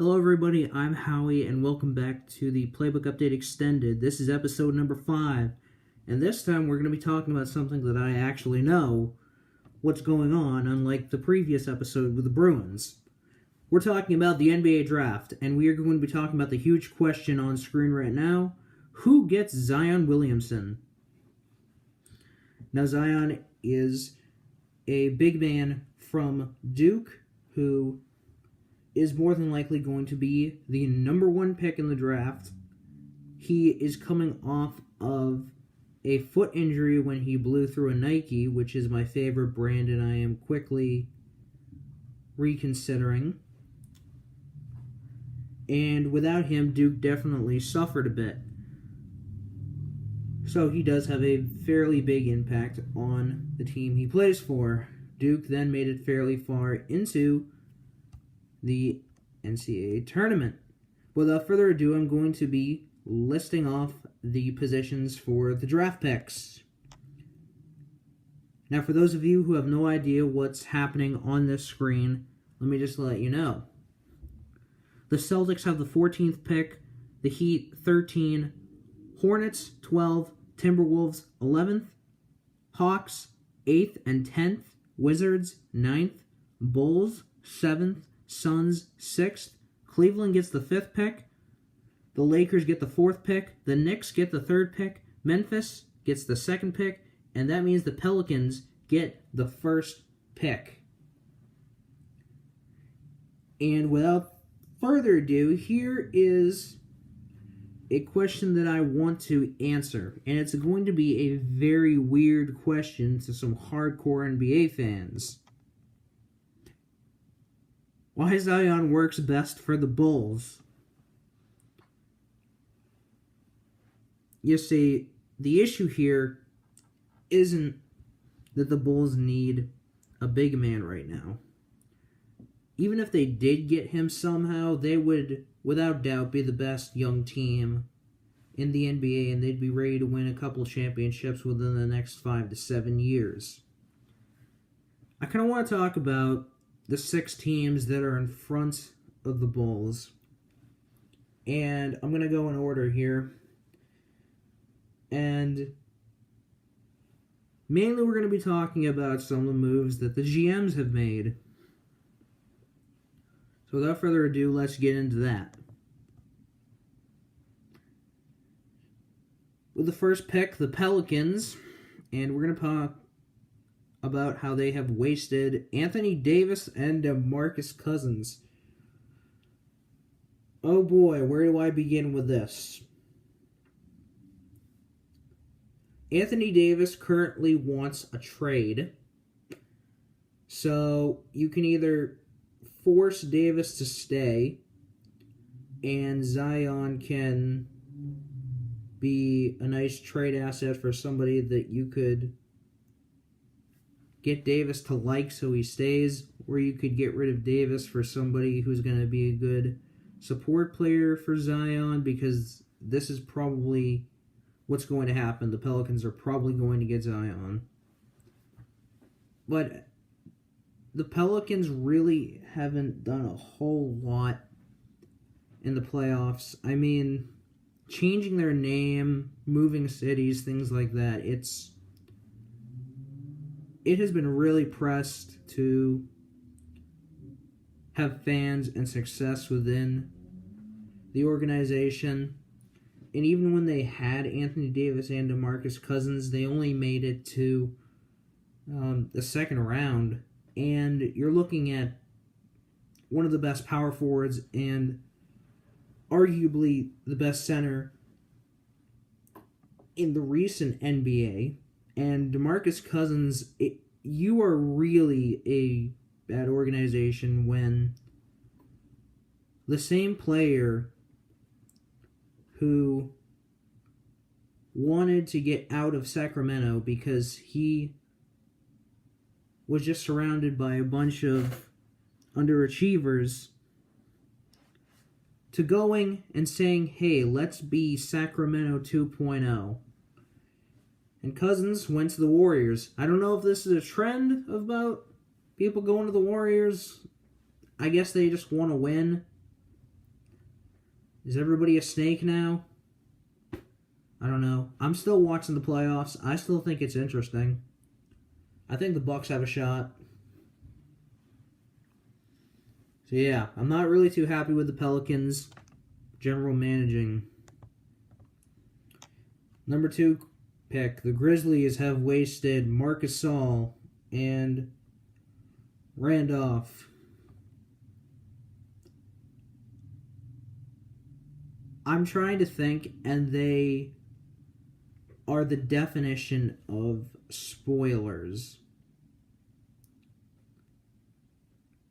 Hello everybody, I'm Howie and welcome back to the Playbook Update Extended. This is episode number 5, and this time we're going to be talking about something that I actually know what's going on, unlike the previous episode with the Bruins. We're talking about the NBA Draft, and we are going to be talking about the huge question on screen right now: who gets Zion Williamson? Now, Zion is a big man from Duke who is more than likely going to be the number 1 pick in the draft. He is coming off of a foot injury when he blew through a Nike, which is my favorite brand, and I am quickly reconsidering. And without him, Duke definitely suffered a bit. So he does have a fairly big impact on the team he plays for. Duke then made it fairly far into the NCAA tournament. Without further ado, I'm going to be listing off the positions for the draft picks. Now, for those of you who have no idea what's happening on this screen, let me just let you know. The Celtics have the 14th pick, the Heat 13, Hornets 12, Timberwolves 11th, Hawks 8th and 10th, Wizards 9th, Bulls 7th, Suns 6th, Cleveland gets the 5th pick, the Lakers get the 4th pick, the Knicks get the 3rd pick, Memphis gets the 2nd pick, and that means the Pelicans get the 1st pick. And without further ado, here is a question that I want to answer, and it's going to be a very weird question to some hardcore NBA fans. Why Zion works best for the Bulls? You see, the issue here isn't that the Bulls need a big man right now. Even if they did get him somehow, they would, without doubt, be the best young team in the NBA, and they'd be ready to win a couple championships within the next 5 to 7 years. I kind of want to talk about the 6 teams that are in front of the Bulls. And I'm going to go in order here. And mainly we're going to be talking about some of the moves that the GMs have made. So without further ado, let's get into that. With the first pick, the Pelicans, and we're going to talk about how they have wasted Anthony Davis and DeMarcus Cousins. Oh boy, where do I begin with this? Anthony Davis currently wants a trade. So you can either force Davis to stay, and Zion can be a nice trade asset for somebody that you could get Davis to like so he stays, or you could get rid of Davis for somebody who's going to be a good support player for Zion, because this is probably what's going to happen. The Pelicans are probably going to get Zion. But the Pelicans really haven't done a whole lot in the playoffs. I mean, changing their name, moving cities, things like that, it has been really pressed to have fans and success within the organization. And even when they had Anthony Davis and DeMarcus Cousins, they only made it to the second round. And you're looking at one of the best power forwards and arguably the best center in the recent NBA. And DeMarcus Cousins, you are really a bad organization when the same player who wanted to get out of Sacramento because he was just surrounded by a bunch of underachievers, to going and saying, hey, let's be Sacramento 2.0. And Cousins went to the Warriors. I don't know if this is a trend about people going to the Warriors. I guess they just want to win. Is everybody a snake now? I don't know. I'm still watching the playoffs. I still think it's interesting. I think the Bucks have a shot. So yeah, I'm not really too happy with the Pelicans general managing. Number 2 pick, the Grizzlies have wasted Marc Gasol and Randolph. I'm trying to think, and they are the definition of spoilers.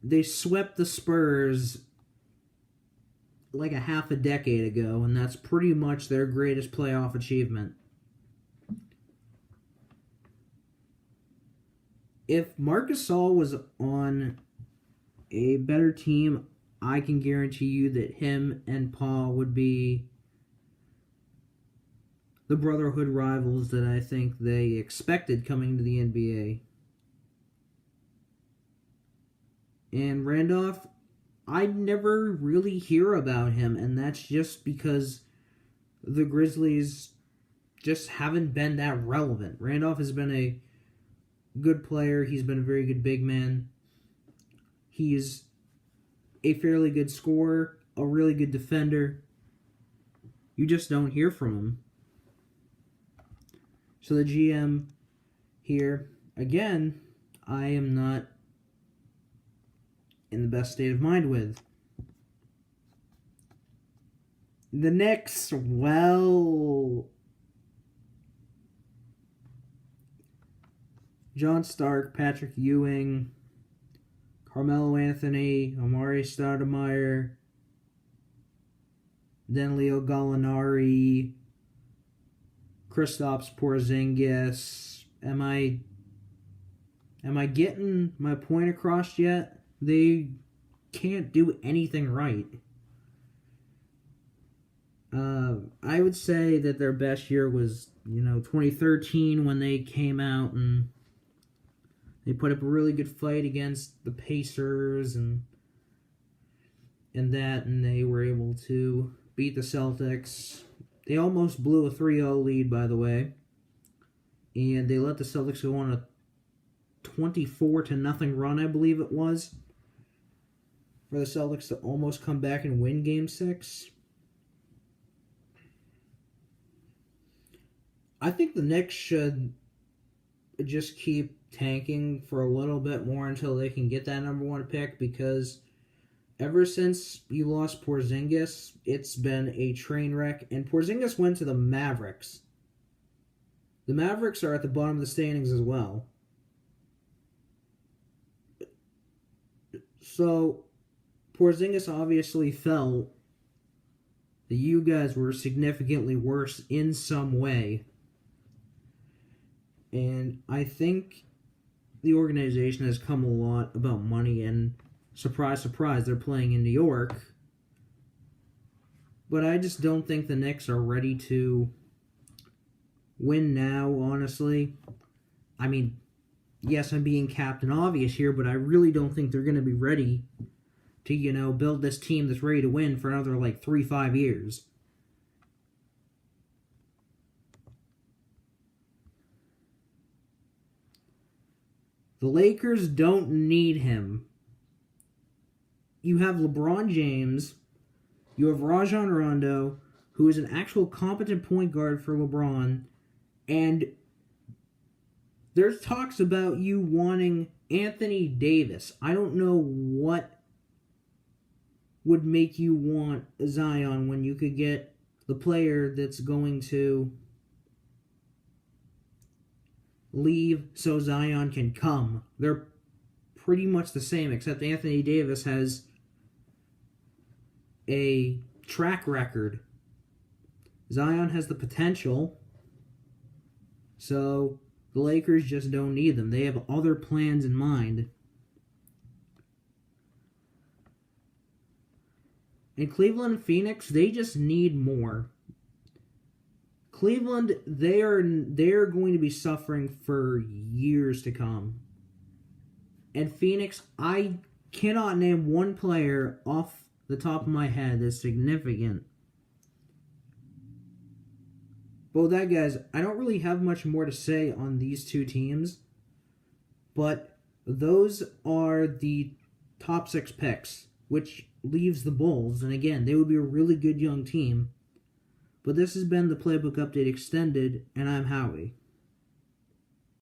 They swept the Spurs like a half a decade ago, and that's pretty much their greatest playoff achievement. If Marc Gasol was on a better team, I can guarantee you that him and Paul would be the brotherhood rivals that I think they expected coming to the NBA. And Randolph, I never really hear about him, and that's just because the Grizzlies just haven't been that relevant. Randolph has been a good player. He's been a very good big man. He's a fairly good scorer, a really good defender. You just don't hear from him. So the GM here, again, I am not in the best state of mind with. The Knicks, well, John Stark, Patrick Ewing, Carmelo Anthony, Amari Stoudemire, then Leo Gallinari, Kristaps Porzingis. Am I getting my point across yet? They can't do anything right. I would say that their best year was, 2013 when they came out and they put up a really good fight against the Pacers and they were able to beat the Celtics. They almost blew a 3-0 lead, by the way. And they let the Celtics go on a 24-0 run, I believe it was, for the Celtics to almost come back and win Game 6. I think the Knicks should just keep tanking for a little bit more until they can get that number 1 pick, because ever since you lost Porzingis, it's been a train wreck. And Porzingis went to the Mavericks. The Mavericks are at the bottom of the standings as well. So, Porzingis obviously felt that you guys were significantly worse in some way. And I think the organization has come a lot about money, and surprise, surprise, they're playing in New York. But I just don't think the Knicks are ready to win now, honestly. I mean, yes, I'm being Captain Obvious here, but I really don't think they're going to be ready to, build this team that's ready to win for another, 3-5 years. The Lakers don't need him. You have LeBron James. You have Rajon Rondo, who is an actual competent point guard for LeBron. And there's talks about you wanting Anthony Davis. I don't know what would make you want Zion when you could get the player that's going to leave so Zion can come. They're pretty much the same, except Anthony Davis has a track record. Zion has the potential, so the Lakers just don't need them. They have other plans in mind. And Cleveland and Phoenix, they just need more. Cleveland, they are going to be suffering for years to come. And Phoenix, I cannot name one player off the top of my head that's significant But with that, guys, I don't really have much more to say on these two teams. But those are the top 6 picks, which leaves the Bulls. And again, they would be a really good young team. But this has been the Playbook Update Extended, and I'm Howie.